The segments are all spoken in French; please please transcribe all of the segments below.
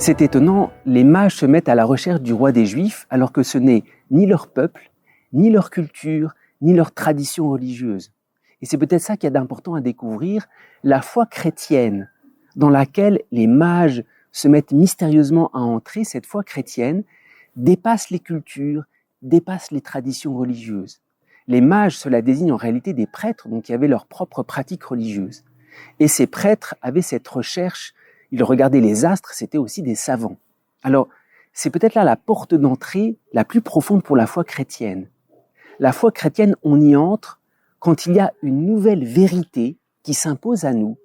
C'est étonnant, les mages se mettent à la recherche du roi des Juifs alors que ce n'est ni leur peuple, ni leur culture, ni leur tradition religieuse. Et c'est peut-être ça qu'il y a d'important à découvrir, la foi chrétienne dans laquelle les mages se mettent mystérieusement à entrer, cette foi chrétienne dépasse les cultures, dépasse les traditions religieuses. Les mages, cela désigne en réalité des prêtres, donc qui avaient leur propre pratique religieuse. Et ces prêtres avaient cette recherche, ils regardaient les astres, c'était aussi des savants. Alors, c'est peut-être là la porte d'entrée la plus profonde pour la foi chrétienne. La foi chrétienne, on y entre quand il y a une nouvelle vérité qui s'impose à nous,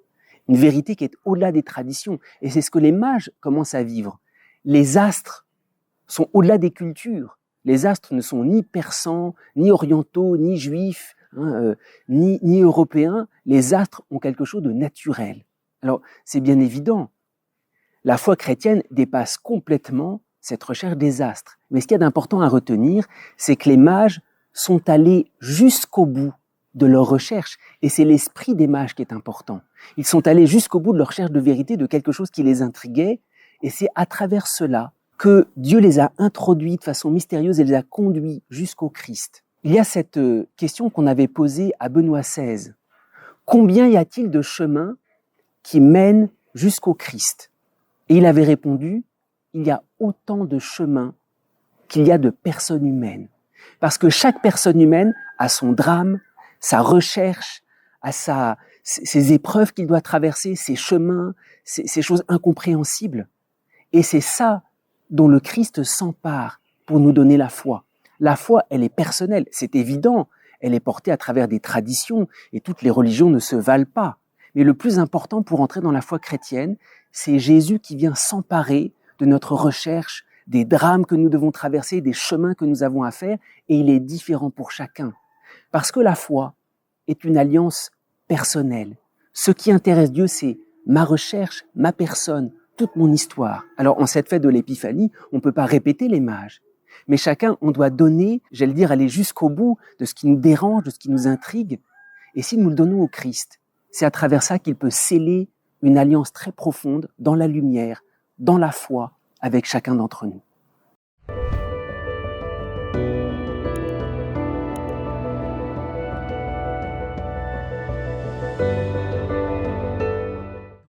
une vérité qui est au-delà des traditions. Et c'est ce que les mages commencent à vivre. Les astres sont au-delà des cultures. Les astres ne sont ni persans, ni orientaux, ni juifs, ni européens. Les astres ont quelque chose de naturel. Alors, c'est bien évident. La foi chrétienne dépasse complètement cette recherche des astres. Mais ce qu'il y a d'important à retenir, c'est que les mages sont allés jusqu'au bout de leur recherche. Et c'est l'esprit des mages qui est important. Ils sont allés jusqu'au bout de leur recherche de vérité, de quelque chose qui les intriguait. Et c'est à travers cela que Dieu les a introduits de façon mystérieuse et les a conduits jusqu'au Christ. Il y a cette question qu'on avait posée à Benoît XVI. Combien y a-t-il de chemins qui mènent jusqu'au Christ? Et il avait répondu, il y a autant de chemins qu'il y a de personnes humaines. Parce que chaque personne humaine a son drame, sa recherche, a ses épreuves qu'il doit traverser, ses chemins, ses choses incompréhensibles. Et c'est ça dont le Christ s'empare pour nous donner la foi. La foi, elle est personnelle, c'est évident, elle est portée à travers des traditions et toutes les religions ne se valent pas. Mais le plus important pour entrer dans la foi chrétienne, c'est Jésus qui vient s'emparer de notre recherche, des drames que nous devons traverser, des chemins que nous avons à faire, et il est différent pour chacun. Parce que la foi est une alliance personnelle. Ce qui intéresse Dieu, c'est ma recherche, ma personne, toute mon histoire. Alors, en cette fête de l'Épiphanie, on ne peut pas répéter les mages. Mais chacun, on doit donner, j'allais dire, aller jusqu'au bout de ce qui nous dérange, de ce qui nous intrigue. Et si nous le donnons au Christ, c'est à travers ça qu'il peut sceller une alliance très profonde dans la lumière, dans la foi, avec chacun d'entre nous.